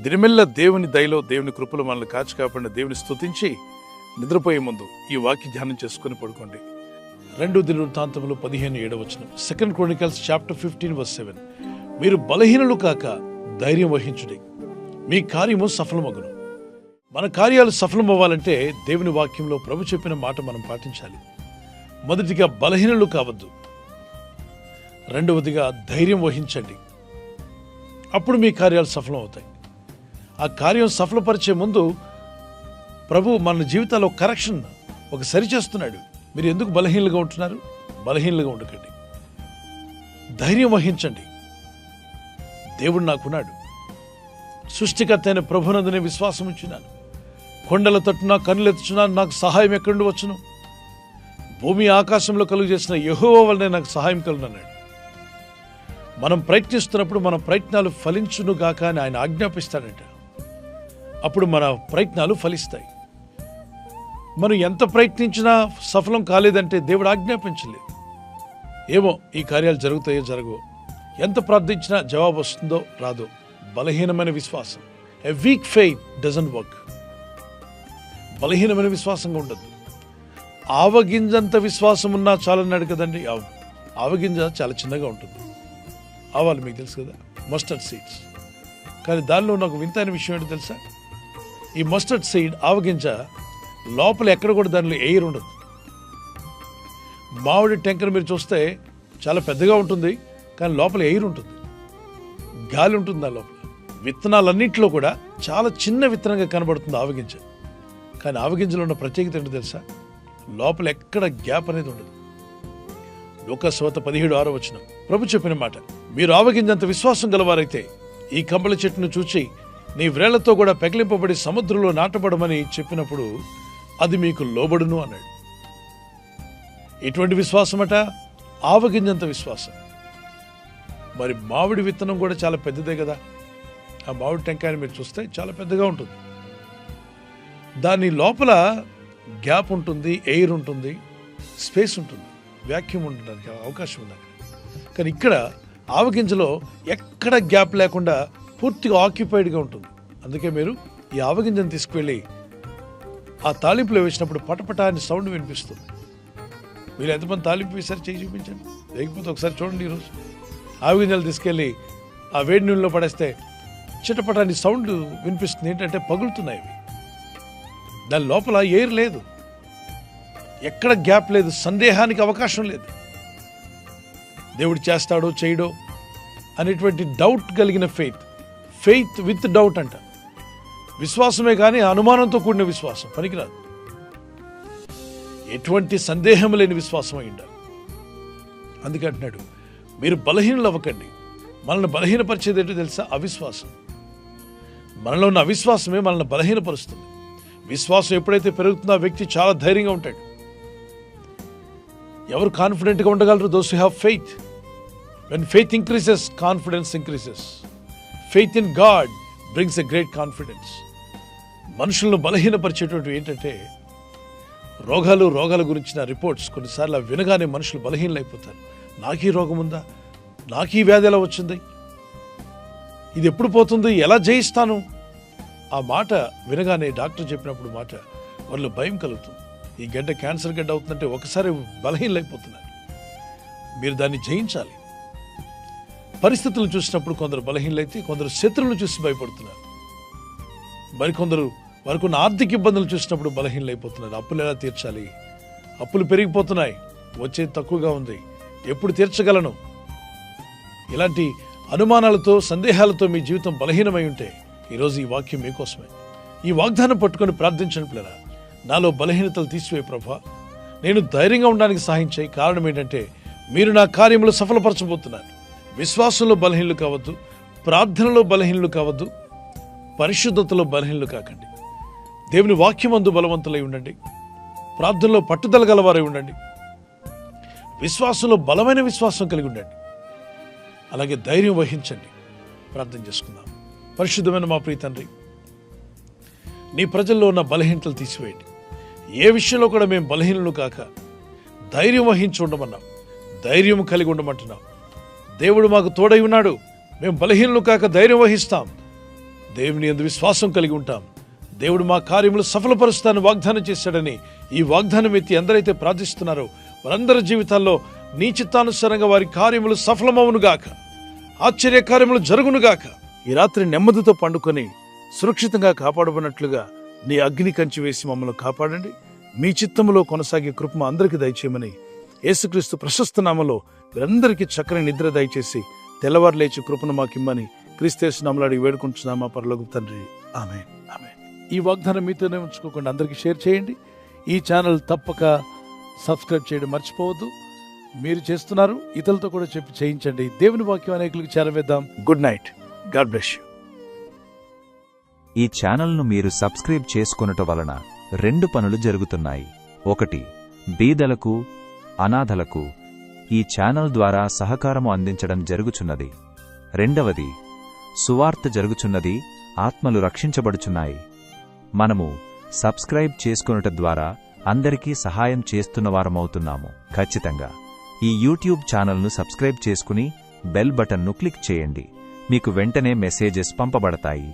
దినమెల్ల దేవుని దయలో దేవుని కృపలో మనల్ని కాచి కాపాడిన దేవుని స్తుతించి నిద్రపోయే ముందు ఈ వాక్య ధ్యానం చేసుకుని పడుకోండి. 2 దినవృత్తాంతములు 15:7 2 Chronicles chapter 15:7. మీరు బలహీనులు కాక ధైర్యం వహించుడి, మీ కార్యము సఫలమగును. మన కార్యాలు సఫలమవ్వాలంటే దేవుని వాక్యంలో ప్రభు చెప్పిన మాట మనం పాటించాలి. మొదటిగా బలహీనులు కావద్దు, రెండవదిగా ధైర్యం వహించండి. అప్పుడు మీ కార్యాలు సఫలం అవుతాయి. ఆ కార్యం సఫలపరిచే ముందు ప్రభు మన జీవితాల్లో కరెక్షన్ ఒక సరిచేస్తున్నాడు. మీరు ఎందుకు బలహీనలుగా ఉంటున్నారు? బలహీనలుగా ఉండకండి, ధైర్యం వహించండి. దేవుడు నాకున్నాడు, సృష్టికర్త అయిన ప్రభునందునే విశ్వాసం ఉంచున్నాను. కొండల తట్టున కన్నులెత్తుచున్నాను, నాకు సహాయం ఎక్కడి నుండి వచ్చును? భూమి ఆకాశంలో కలుగు చేసిన యెహోవా వల్లనే నాకు సహాయం కలుగునన్నాడు. మనం ప్రయత్నిస్తున్నప్పుడు మన ప్రయత్నాలు ఫలించును గాక అని ఆయన ఆజ్ఞాపిస్తాడంట. అప్పుడు మన ప్రయత్నాలు ఫలిస్తాయి. మనం ఎంత ప్రయత్నించినా సఫలం కాలేదంటే దేవుడు ఆజ్ఞాపించలేదు. ఏమో ఈ కార్యాలు జరుగుతాయో జరగవో, ఎంత ప్రార్థించినా జవాబు వస్తుందో రాదో. బలహీనమైన విశ్వాసం, a week faith doesn't work. బలహీనమైన విశ్వాసంగా ఉండద్దు. ఆవగింజంత విశ్వాసం ఉన్నా చాలన్నాడు కదండి. ఆవగింజ చాలా చిన్నగా ఉంటుంది. ఆవాలు మీకు తెలుసు కదా, మస్టర్డ్ సీడ్స్. కానీ దానిలో నాకు వింతైన విషయం ఏంటో తెలుసా? ఈ మస్టర్డ్ సీడ్ ఆవగింజ లోపల ఎక్కడ కూడా దానిలో ఎయిర్ ఉండదు. మామిడి టెంకను మీరు చూస్తే చాలా పెద్దగా ఉంటుంది, కానీ లోపల ఎయిర్ ఉంటుంది, గాలి ఉంటుంది దాని లోపల. విత్తనాలన్నింటిలో కూడా చాలా చిన్న విత్తనంగా కనబడుతుంది ఆవగింజ. కానీ ఆవగింజలో ఉన్న ప్రత్యేకత ఏంటో తెలుసా? లోపల ఎక్కడ గ్యాప్ అనేది ఉండదు. లూకాసు 17:6 ప్రభు చెప్పిన మాట, మీరు ఆవగింజంత విశ్వాసం గలవారైతే ఈ కంబళి చెట్టును చూచి నీ వ్రేళ్లతో కూడా పెకిలింపబడి సముద్రంలో నాటబడమని చెప్పినప్పుడు అది మీకు లోబడును అన్నాడు. ఎటువంటి విశ్వాసం అట? ఆవగింజంత విశ్వాసం. మరి మామిడి విత్తనం కూడా చాలా పెద్దదే కదా. ఆ మామిడి టెంకాయని మీరు చూస్తే చాలా పెద్దగా ఉంటుంది. దాని లోపల గ్యాప్ ఉంటుంది, ఎయిర్ ఉంటుంది, స్పేస్ ఉంటుంది, వ్యాక్యూమ్ ఉండడానికి అవకాశం ఉంది. కానీ ఇక్కడ ఆవగింజలో ఎక్కడ గ్యాప్ లేకుండా పూర్తిగా ఆక్యుపైడ్గా ఉంటుంది. అందుకే మీరు ఈ ఆవగింజను తీసుకువెళ్ళి ఆ తాలింపులో వేసినప్పుడు పటపట అని సౌండ్ వినిపిస్తుంది. మీరు ఎంతమంది తాలింపు వేసారు చేయి చూపించండి. లేకపోతే ఒకసారి చూడండి. ఈరోజు ఆవగింజలు తీసుకెళ్ళి ఆ వేడి నూనెలో పడేస్తే చిటపట అని సౌండ్ వినిపిస్తుంది. ఏంటంటే పగులుతున్నాయి అవి. దాని లోపల ఎయిర్ లేదు, ఎక్కడ గ్యాప్ లేదు, సందేహానికి అవకాశం లేదు. దేవుడు చేస్తాడో చేయడో అనేటువంటి డౌట్ కలిగిన ఫెయిత్, ఫెయిత్ విత్ డౌట్ అంట. విశ్వాసమే కానీ అనుమానంతో కూడిన విశ్వాసం పనికిరాదు. ఎటువంటి సందేహం లేని విశ్వాసం అయి ఉండాలి. అందుకే అంటున్నాడు, మీరు బలహీనలు అవ్వకండి. మనల్ని బలహీనపరిచేది ఏంటో తెలుసా? అవిశ్వాసం. మనలో ఉన్న అవిశ్వాసమే మనల్ని బలహీనపరుస్తుంది. విశ్వాసం ఎప్పుడైతే పెరుగుతుందో ఆ వ్యక్తి చాలా ధైర్యంగా ఉంటాడు. ఎవరు కాన్ఫిడెంట్గా ఉండగలరు? Those who have faith. When faith increases, confidence increases. Faith in God brings a great confidence. మనుషులను బలహీనపరిచేటువంటి ఏంటంటే రోగాల గురించిన రిపోర్ట్స్. కొన్నిసార్లు అవి వినగానే మనుషులు బలహీనలైపోతారు. నాకు ఈ రోగం ఉందా? నాకు ఈ వ్యాధి ఎలా వచ్చింది? ఇది ఎప్పుడు పోతుంది? ఎలా జయిస్తాను? ఆ మాట వినగానే డాక్టర్ చెప్పినప్పుడు మాట వాళ్ళు భయం కలుగుతుంది. ఈ గడ్డ క్యాన్సర్ గడ్డ అవుతుందంటే ఒకసారి బలహీనలైపోతున్నారు. మీరు దాన్ని జయించాలి. పరిస్థితులను చూసినప్పుడు కొందరు బలహీనలైతే, కొందరు శత్రువులను చూసి భయపడుతున్నారు. మరికొందరు వారికి ఆర్థిక ఇబ్బందులు చూసినప్పుడు బలహీనలైపోతున్నారు. అప్పులు ఎలా తీర్చాలి? అప్పులు పెరిగిపోతున్నాయి, వచ్చేది తక్కువగా ఉంది, ఎప్పుడు తీర్చగలను? ఇలాంటి అనుమానాలతో, సందేహాలతో మీ జీవితం బలహీనమై ఉంటే ఈరోజు ఈ వాక్యం మీకోసమే. ఈ వాగ్దానం పట్టుకొని ప్రార్థించండి. పిల్లరా, నాలో బలహీనతలు తీసివే ప్రభా, నేను ధైర్యంగా ఉండడానికి సహాయం చేయి. కారణం ఏంటంటే మీరు నా కార్యములు సఫలపరచబోతున్నారు. విశ్వాసంలో బలహీనలు కావద్దు, ప్రార్థనలో బలహీనలు కావద్దు, పరిశుద్ధతలో బలహీనలు కాకండి. దేవుని వాక్యమందు బలవంతులై ఉండండి, ప్రార్థనలో పట్టుదల గలవారై ఉండండి, విశ్వాసంలో బలమైన విశ్వాసం కలిగి ఉండండి. అలాగే ధైర్యం వహించండి. ప్రార్థన చేసుకుందాం. పరిశుద్ధమైన మా ప్రియ తండ్రి, నీ ప్రజల్లో ఉన్న బలహీనతలు తీసివేయండి. ఏ విషయంలో కూడా మేము బలహీనలు కాక ధైర్యం వహించి ఉండమన్నాం, ధైర్యం కలిగి ఉండమంటున్నాం. దేవుడు మాకు తోడై ఉన్నాడు. మేము బలహీనలు కాక ధైర్యం వహిస్తాం. దేవుని యందు విశ్వాసం కలిగి ఉంటాం. దేవుడు మా కార్యములు సఫలపరుస్తానని వాగ్దానం చేశాడని ఈ వాగ్దానం ఎత్తి ఎందరైతే ప్రార్థిస్తున్నారో వారందరి జీవితాల్లో నీ చిత్తానుసారంగా వారి కార్యములు సఫలమవునుగాక, ఆశ్చర్య కార్యములు జరుగునుగాక. ఈ రాత్రి నెమ్మదితో పండుకొని సురక్షితంగా కాపాడబడినట్లుగా నీ అగ్ని కంచి వేసి మమ్మల్ని కాపాడండి. మీ చిత్తములో కొనసాగే కృప అందరికీ దయచేయమని యేసుక్రీస్తు ప్రశస్త నామములో వీరందరికీ చక్కని నిద్ర దయచేసి తెల్లవారు లేచి కృపను మాకిమ్మని క్రీస్తు నామములో అడిగి వేడుకుంటున్నామా పరలోకపు తండ్రి. ఆమేన్, ఆమేన్. ఈ వాగ్దానం మీతోనే ఉంచుకోకుండా అందరికీ షేర్ చేయండి. ఈ ఛానల్ తప్పక సబ్స్క్రైబ్ చేయడం మర్చిపోవద్దు. మీరు చేస్తున్నారు, ఇతరులతో కూడా చెప్పి చేయించండి. దేవుని వాక్యం అనేకులకు చేరవేద్దాం. Good night. God bless you. ఈ ఛానల్ను మీరు సబ్స్క్రైబ్ చేసుకొనుట వలన 2 పనులు జరుగుతున్నాయి. 1, బీదలకు, అనాథలకు ఈ ఛానల్ ద్వారా సహకారము అందించడం జరుగుచున్నది. 2, సువార్త జరుగుచున్నది, ఆత్మలు రక్షించబడుచున్నాయి. మనము సబ్స్క్రైబ్ చేసుకొనుట ద్వారా అందరికీ సహాయం చేస్తున్నవారమవుతున్నాము. ఖచ్చితంగా ఈ యూట్యూబ్ ఛానల్ను సబ్స్క్రైబ్ చేసుకుని బెల్ బటన్ను క్లిక్ చేయండి. మీకు వెంటనే మెసేజెస్ పంపబడతాయి.